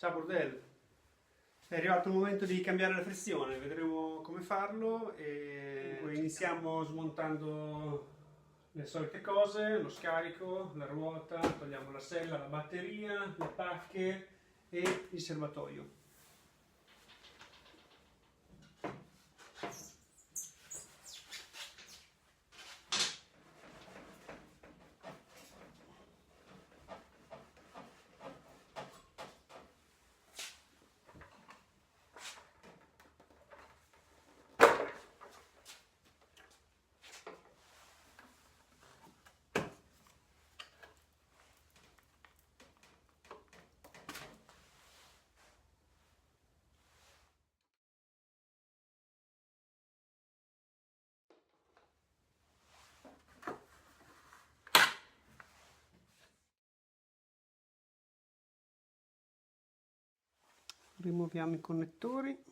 Ciao Burdel, è arrivato il momento di cambiare la frizione, vedremo come farlo e iniziamo smontando le solite cose, lo scarico, la ruota, togliamo la sella, la batteria, le pacche e il serbatoio. Rimuoviamo i connettori.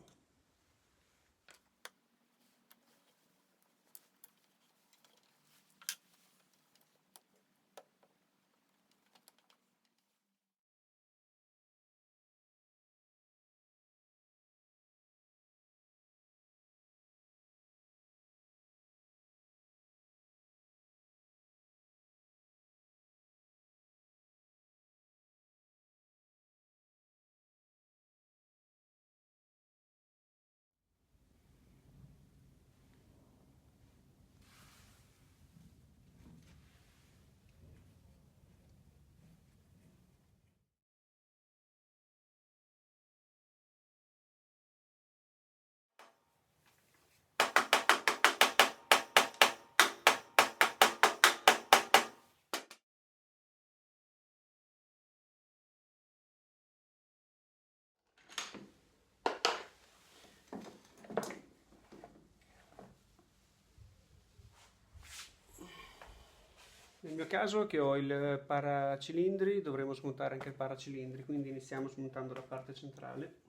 Nel mio caso che ho il paracilindri dovremo smontare anche il paracilindri, quindi iniziamo smontando la parte centrale.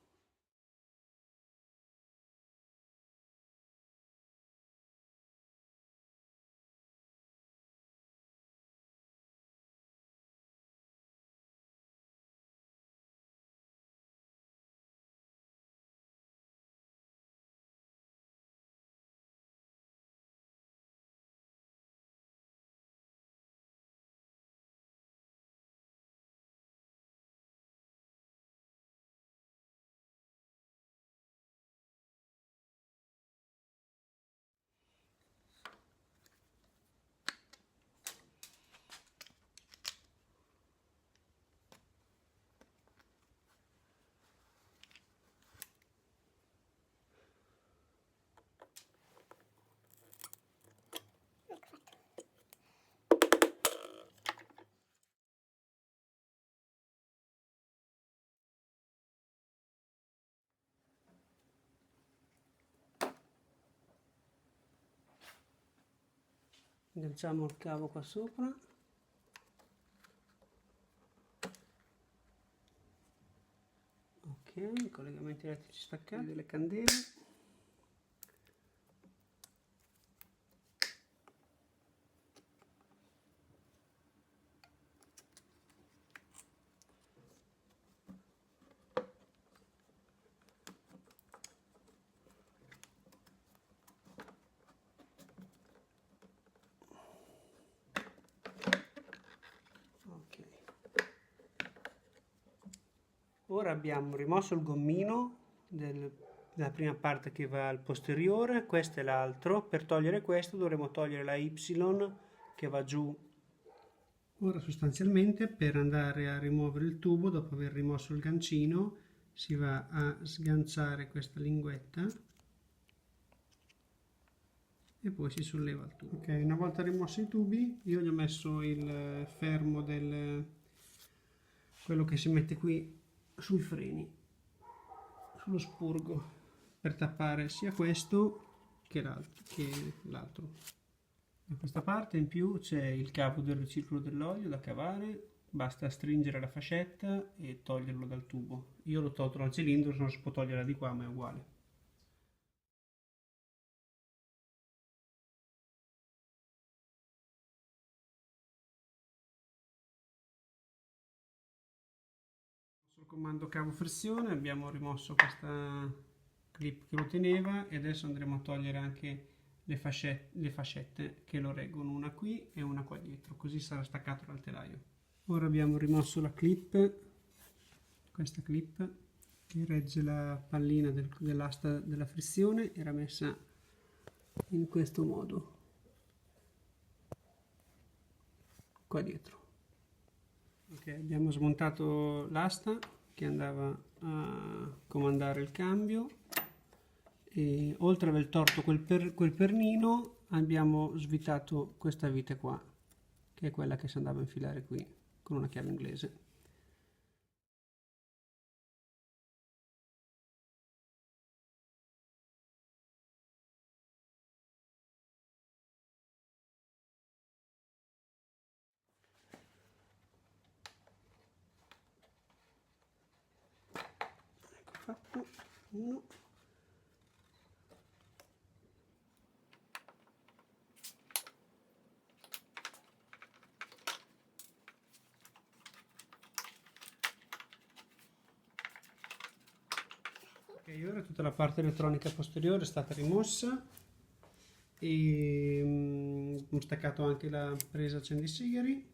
Agganciamo il cavo qua sopra. Ok, collegamenti elettrici staccati, delle candele. Ok. Ora abbiamo rimosso il gommino della prima parte che va al posteriore, questo è l'altro. Per togliere questo dovremo togliere la Y che va giù. Ora sostanzialmente per andare a rimuovere il tubo, dopo aver rimosso il gancino, si va a sganciare questa linguetta e poi si solleva il tubo. Ok, una volta rimossi i tubi, io gli ho messo il fermo quello che si mette qui sui freni, sullo spurgo, per tappare sia questo che l'altro. Da questa parte in più c'è il cavo del riciclo dell'olio da cavare, basta stringere la fascetta e toglierlo dal tubo. Io l'ho tolto dal cilindro, se no si può togliere di qua, ma è uguale. Il comando cavo flessione abbiamo rimosso questa clip che lo teneva e adesso andremo a togliere anche le fascette che lo reggono, una qui e una qua dietro, così sarà staccato dal telaio. Ora abbiamo rimosso la clip, questa clip che regge la pallina dell'asta della flessione, era messa in questo modo qua dietro. Ok, abbiamo smontato l'asta che andava a comandare il cambio e oltre ad aver torto quel pernino abbiamo svitato questa vite qua, che è quella che si andava a infilare qui con una chiave inglese. Ecco fatto, uno. Ok, ora tutta la parte elettronica posteriore è stata rimossa e ho staccato anche la presa accendisigari.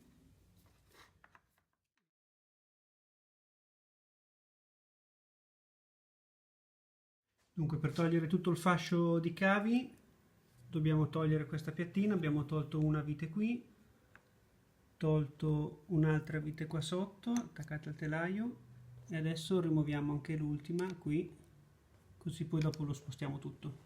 Dunque, per togliere tutto il fascio di cavi dobbiamo togliere questa piattina. Abbiamo tolto una vite qui, tolto un'altra vite qua sotto attaccata al telaio e adesso rimuoviamo anche l'ultima qui, così poi dopo lo spostiamo tutto.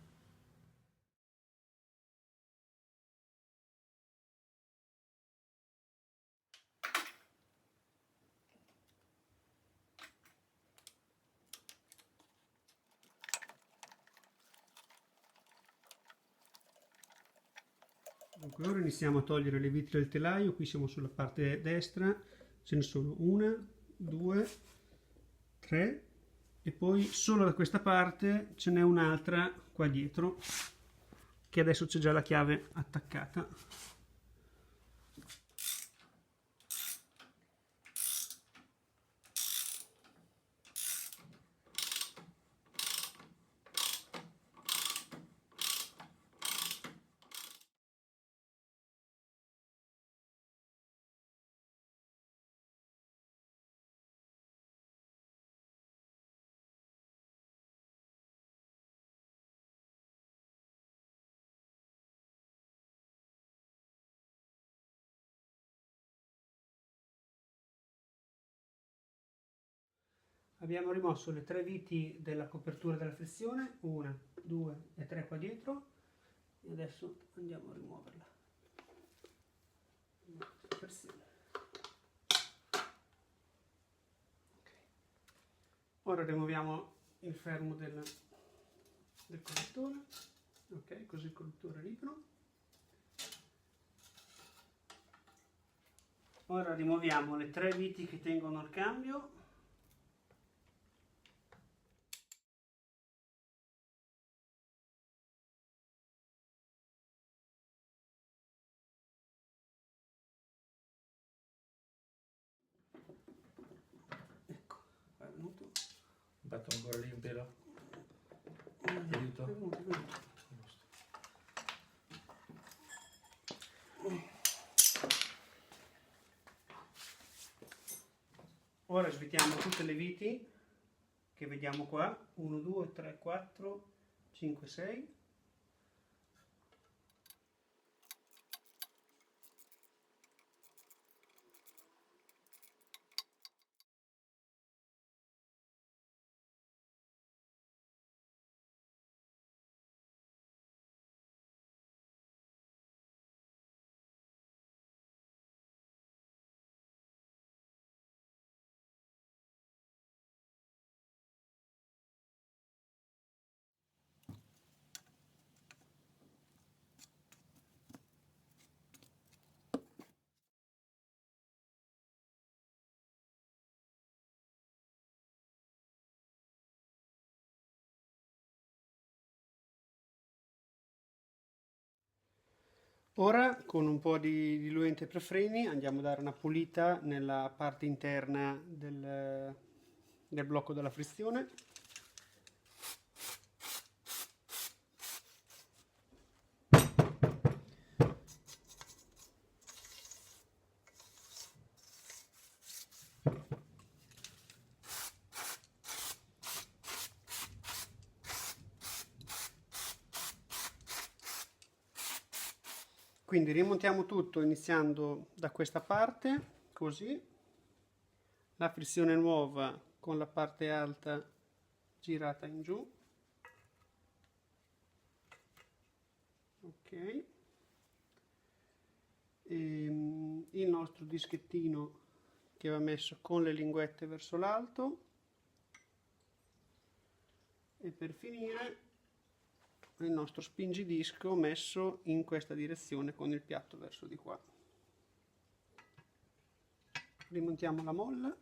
Dunque, ora iniziamo a togliere le viti del telaio. Qui siamo sulla parte destra, ce ne sono una, due, tre e poi solo da questa parte ce n'è un'altra qua dietro che adesso c'è già la chiave attaccata. Abbiamo rimosso le tre viti della copertura della flessione, una, due e tre qua dietro, e adesso andiamo a rimuoverla. Okay. Ora rimuoviamo il fermo del collettore, ok, così il collettore è libero. Ora rimuoviamo le tre viti che tengono il cambio. Ecco, è venuto. Batto ancora lì un pelo. Aiuto. È venuto. Ora svitiamo tutte le viti che vediamo qua, 1, 2, 3, 4, 5, 6. Ora con un po' di diluente per freni andiamo a dare una pulita nella parte interna del blocco della frizione. Quindi rimontiamo tutto iniziando da questa parte, così, la frizione nuova con la parte alta girata in giù, ok, e il nostro dischettino che va messo con le linguette verso l'alto, e per finire il nostro spingidisco messo in questa direzione con il piatto verso di qua. Rimontiamo la molla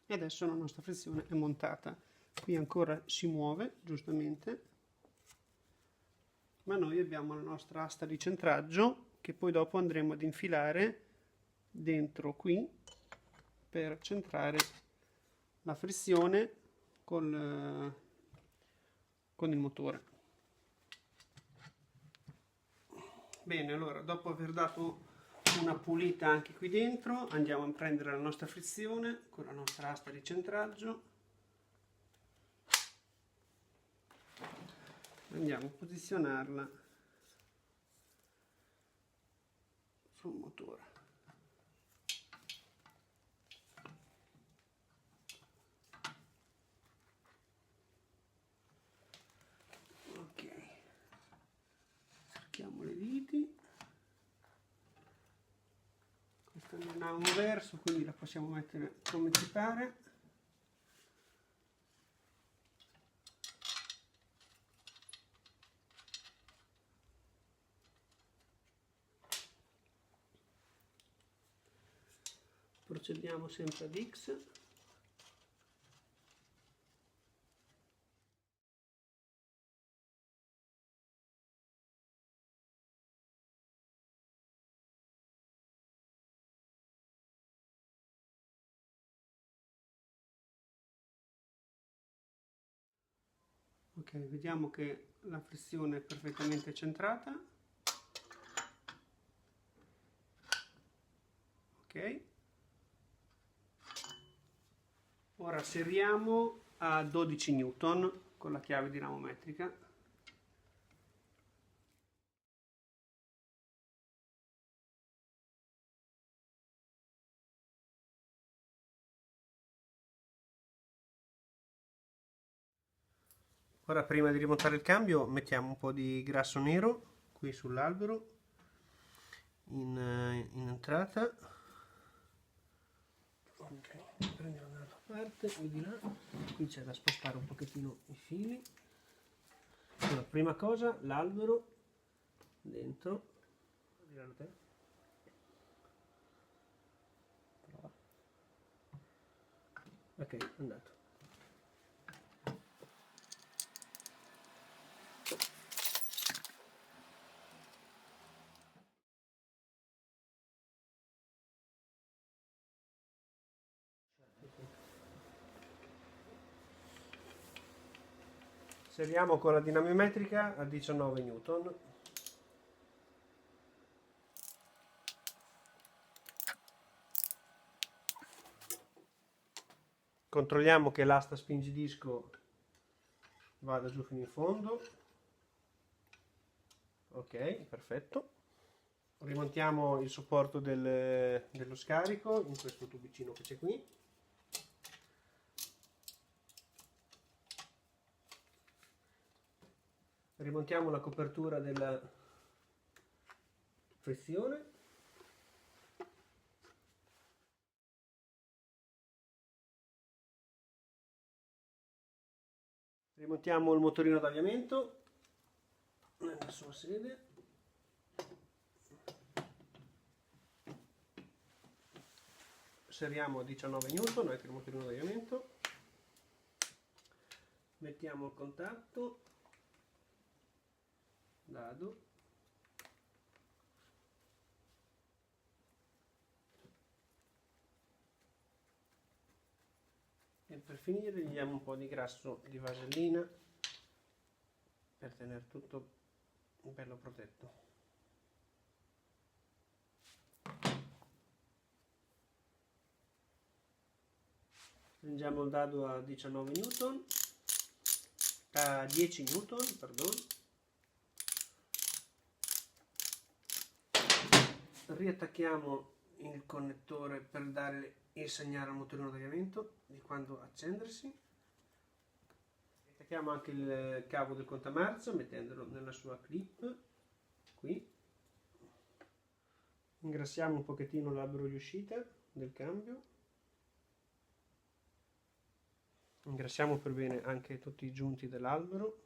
e adesso la nostra frizione è montata. Qui ancora si muove giustamente, ma noi abbiamo la nostra asta di centraggio che poi dopo andremo ad infilare dentro qui per centrare la frizione con il motore. Bene, allora dopo aver dato una pulita anche qui dentro, andiamo a prendere la nostra frizione con la nostra asta di centraggio, andiamo a posizionarla sul motore. Cerchiamo le viti, questa non ha un verso, quindi la possiamo mettere come ci pare. Procediamo sempre ad X. Ok, vediamo che la frizione è perfettamente centrata. Ok. Ora serriamo a 12 Newton con la chiave dinamometrica. Ora prima di rimontare il cambio mettiamo un po' di grasso nero qui sull'albero in entrata. Ok, prendiamo dall'altra parte, qui di là, qui c'è da spostare un pochettino i fili. Allora, prima cosa l'albero dentro. Ok, è andato. Seriamo con la dinamometrica a 19 Newton. Controlliamo che l'asta spingidisco vada giù fino in fondo. Ok, perfetto. Rimontiamo il supporto dello scarico in questo tubicino che c'è qui. Rimontiamo la copertura della frizione. Rimontiamo il motorino d'avviamento nella sua sede. Seriamo a 19 Newton anche il motorino d'avviamento. Mettiamo il contatto, dado, per finire gli diamo un po' di grasso di vasellina per tenere tutto bello protetto. Stringiamo il dado a 19 newton, a 10 newton, perdono. Riattacchiamo il connettore per dare il segnale al motorino d'avviamento di quando accendersi. Attacchiamo anche il cavo del contamarcia mettendolo nella sua clip qui. Ingrassiamo un pochettino l'albero di uscita del cambio. Ingrassiamo per bene anche tutti i giunti dell'albero.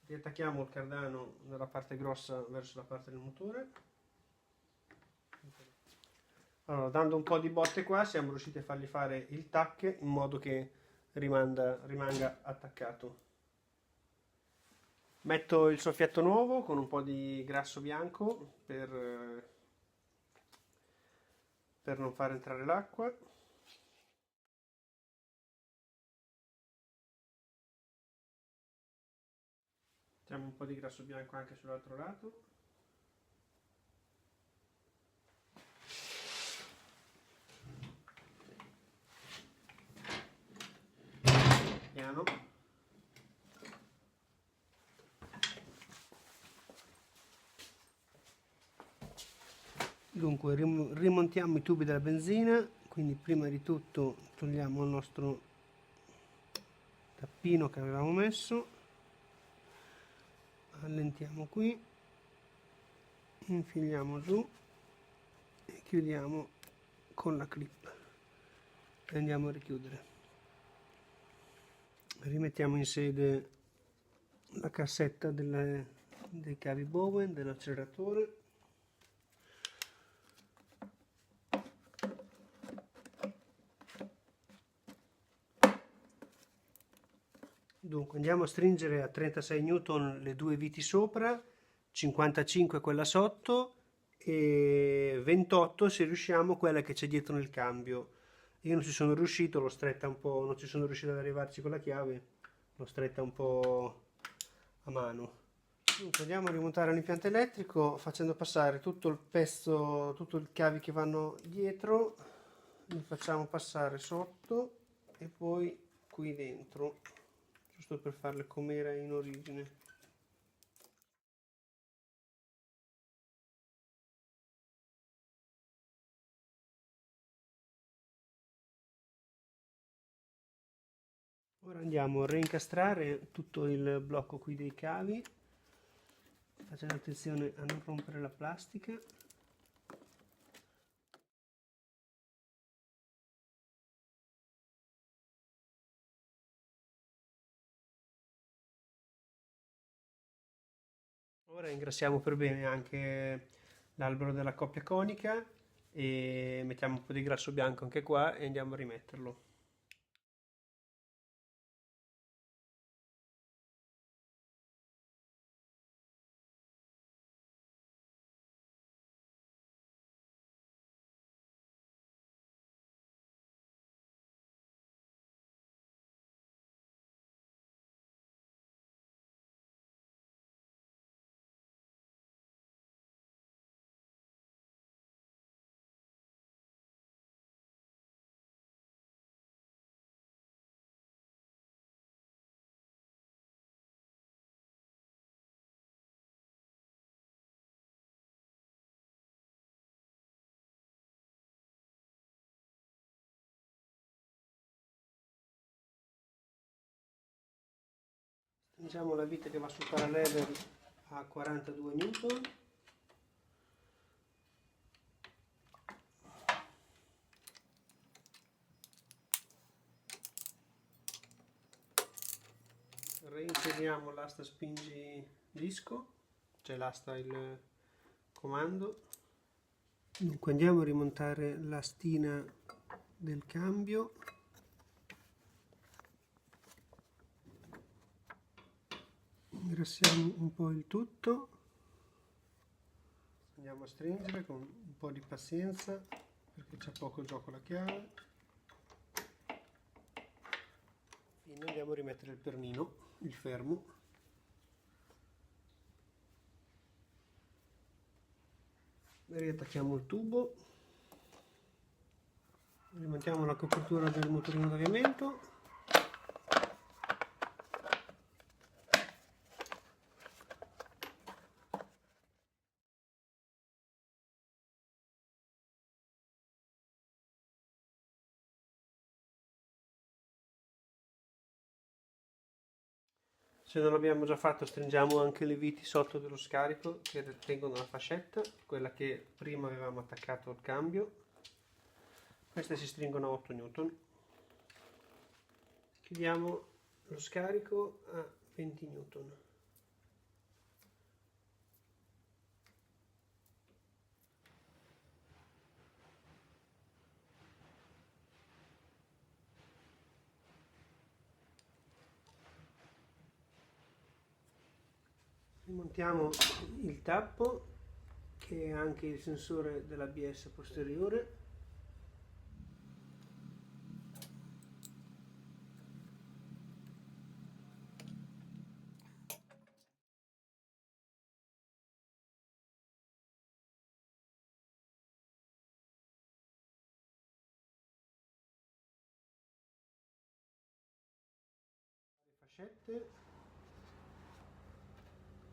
Riattacchiamo il cardano dalla parte grossa verso la parte del motore. Allora, dando un po' di botte qua siamo riusciti a fargli fare il tac in modo che rimanga attaccato. Metto il soffietto nuovo con un po' di grasso bianco per non far entrare l'acqua. Mettiamo un po' di grasso bianco anche sull'altro lato. Piano. Dunque rimontiamo i tubi della benzina, quindi prima di tutto togliamo il nostro tappino che avevamo messo, allentiamo qui, infiliamo giù e chiudiamo con la clip e andiamo a richiudere. Rimettiamo in sede la cassetta dei cavi Bowen dell'acceleratore. Dunque andiamo a stringere a 36 newton le due viti sopra, 55 quella sotto e 28 se riusciamo quella che c'è dietro nel cambio. Io non ci sono riuscito, l'ho stretta un po', non ci sono riuscito ad arrivarci con la chiave, l'ho stretta un po' a mano. Dunque andiamo a rimontare l'impianto elettrico facendo passare tutto il pezzo, tutti i cavi che vanno dietro, li facciamo passare sotto e poi qui dentro, giusto per farle come era in origine. Ora andiamo a reincastrare tutto il blocco qui dei cavi, facendo attenzione a non rompere la plastica. Ora ingrassiamo per bene anche l'albero della coppia conica e mettiamo un po' di grasso bianco anche qua e andiamo a rimetterlo. Stringiamo la vite che va sul parallelo a 42 newton. Reinseriamo l'asta spingi disco, cioè l'asta il comando. Dunque andiamo a rimontare la stina del cambio. Ingrassiamo un po' il tutto, andiamo a stringere con un po' di pazienza perché c'è poco gioco la chiave. Quindi andiamo a rimettere il permino, il fermo. Riattacchiamo il tubo, rimettiamo la copertura del motorino d'avviamento. Se non l'abbiamo già fatto, stringiamo anche le viti sotto dello scarico che tengono la fascetta, quella che prima avevamo attaccato al cambio. Queste si stringono a 8 N. Chiudiamo lo scarico a 20 N. Rimontiamo il tappo, che è anche il sensore dell'ABS posteriore. Le fascette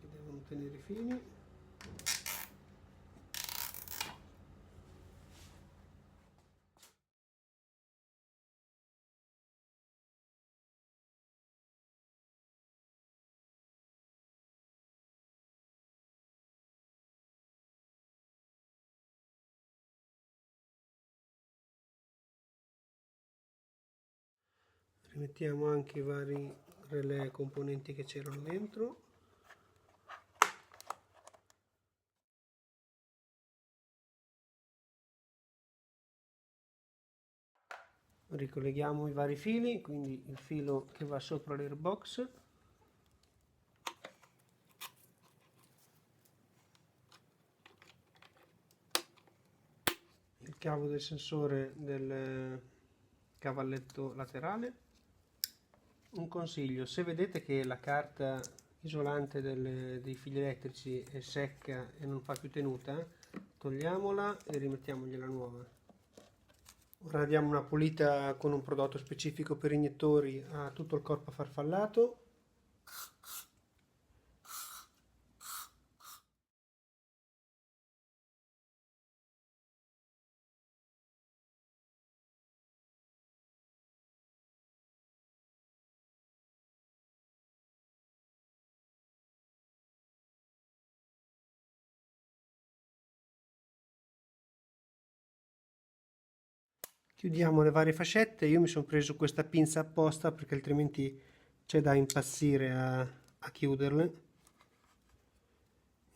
che devono tenere i fili. Rimettiamo anche i vari relè componenti che c'erano dentro. Ricolleghiamo i vari fili, quindi il filo che va sopra l'airbox, il cavo del sensore del cavalletto laterale. Un consiglio: se vedete che la carta isolante dei fili elettrici è secca e non fa più tenuta, togliamola e rimettiamogliela nuova. Ora diamo una pulita con un prodotto specifico per iniettori a tutto il corpo farfallato. Chiudiamo le varie fascette. Io mi sono preso questa pinza apposta perché altrimenti c'è da impazzire a chiuderle.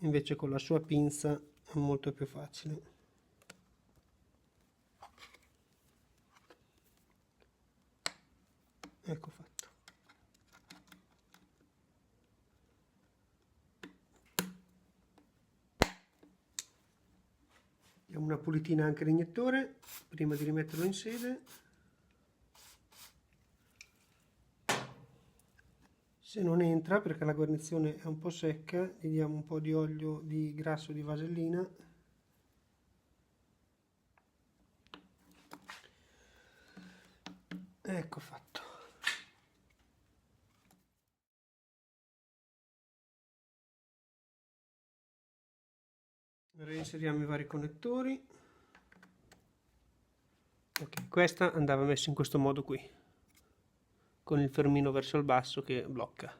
Invece con la sua pinza è molto più facile. Ecco fatto. Diamo una pulitina anche all'iniettore prima di rimetterlo in sede. Se non entra perché la guarnizione è un po' secca, gli diamo un po' di olio di grasso di vasellina. Ecco fatto. Reinseriamo i vari connettori. Ok, questa andava messa in questo modo qui, con il fermino verso il basso che blocca.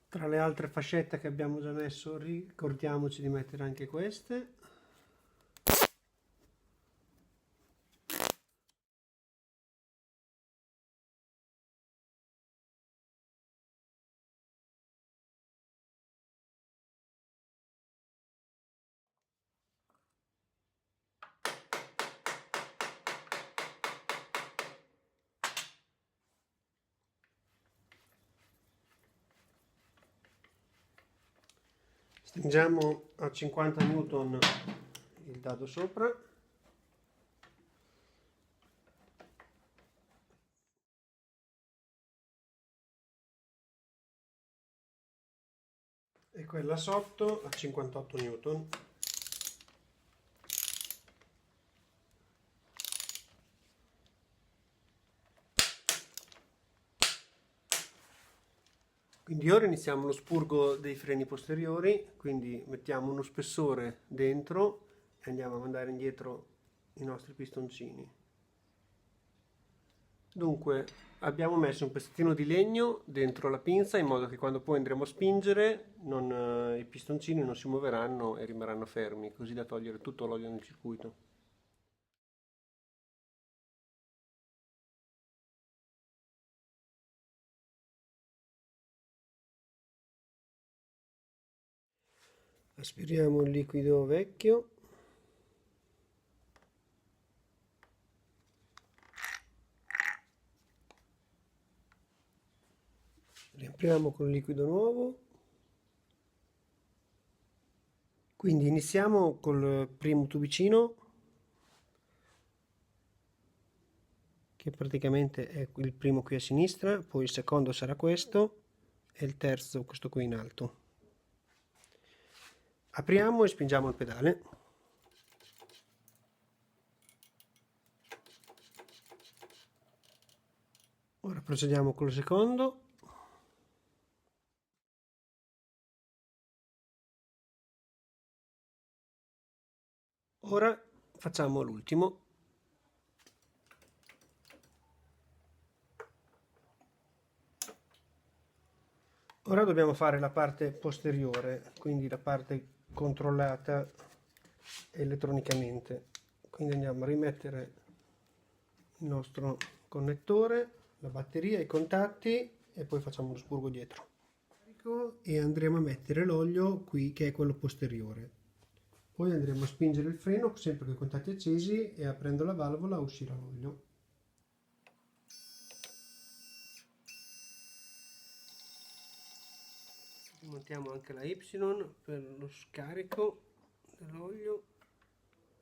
Tra le altre fascette che abbiamo già messo, ricordiamoci di mettere anche queste. Stringiamo a 50 Newton il dado sopra. E quella sotto a 58 Newton. Quindi ora iniziamo lo spurgo dei freni posteriori, quindi mettiamo uno spessore dentro e andiamo a mandare indietro i nostri pistoncini. Dunque abbiamo messo un pezzettino di legno dentro la pinza in modo che quando poi andremo a spingere i pistoncini non si muoveranno e rimarranno fermi, così da togliere tutto l'olio nel circuito. Aspiriamo il liquido vecchio. Riempiamo con il liquido nuovo. Quindi iniziamo col primo tubicino, che praticamente è il primo qui a sinistra, poi il secondo sarà questo e il terzo questo qui in alto. Apriamo e spingiamo il pedale. Ora procediamo col secondo. Ora facciamo l'ultimo. Ora dobbiamo fare la parte posteriore, quindi la parte controllata elettronicamente. Quindi andiamo a rimettere il nostro connettore, la batteria, i contatti e poi facciamo lo spurgo dietro. E andremo a mettere l'olio qui che è quello posteriore. Poi andremo a spingere il freno sempre con i contatti accesi e aprendo la valvola uscirà l'olio. Montiamo anche la Y per lo scarico dell'olio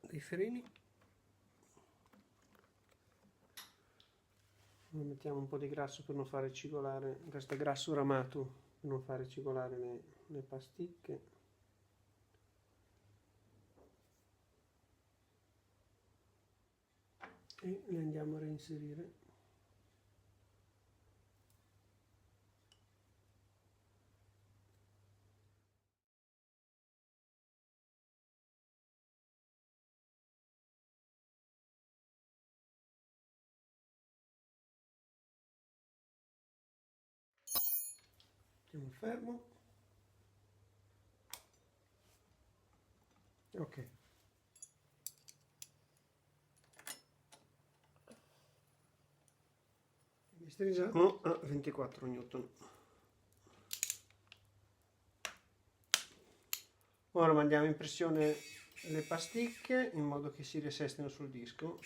dei freni. Mettiamo un po' di grasso per non fare cigolare, questo grasso ramato per non fare cigolare le pasticche. E le andiamo a reinserire. Mettiamo fermo. Ok. Stringiamo a 24 Newton. Ora mandiamo in pressione le pasticche in modo che si riassestino sul disco.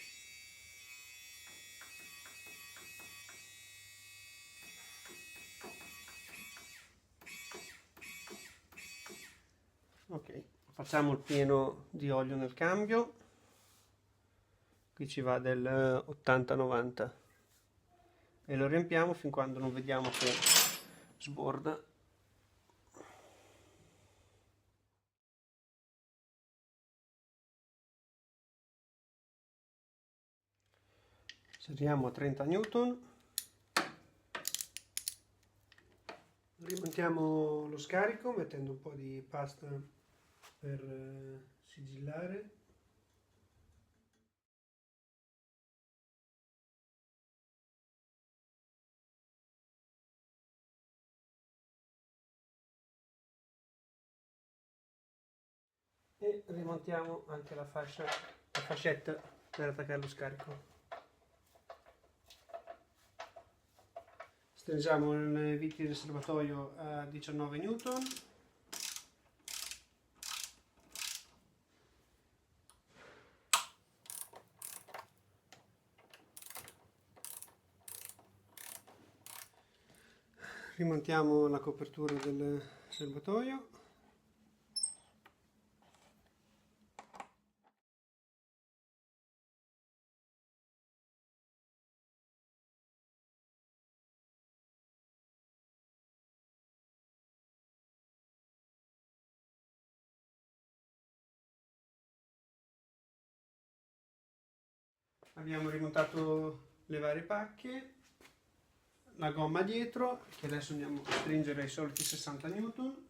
Ok, facciamo il pieno di olio nel cambio. Qui ci va del 80-90 e lo riempiamo fin quando non vediamo che sborda. Seriamo a 30 Newton. Rimontiamo lo scarico mettendo un po' di pasta per sigillare. E rimontiamo anche la fascetta per attaccare lo scarico. Stringiamo le viti del serbatoio a 19 Newton. Rimontiamo la copertura del serbatoio. Abbiamo rimontato le varie pacche, la gomma dietro, che adesso andiamo a stringere ai soliti 60 Newton.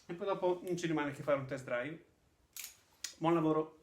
E poi dopo non ci rimane che fare un test drive. Buon lavoro!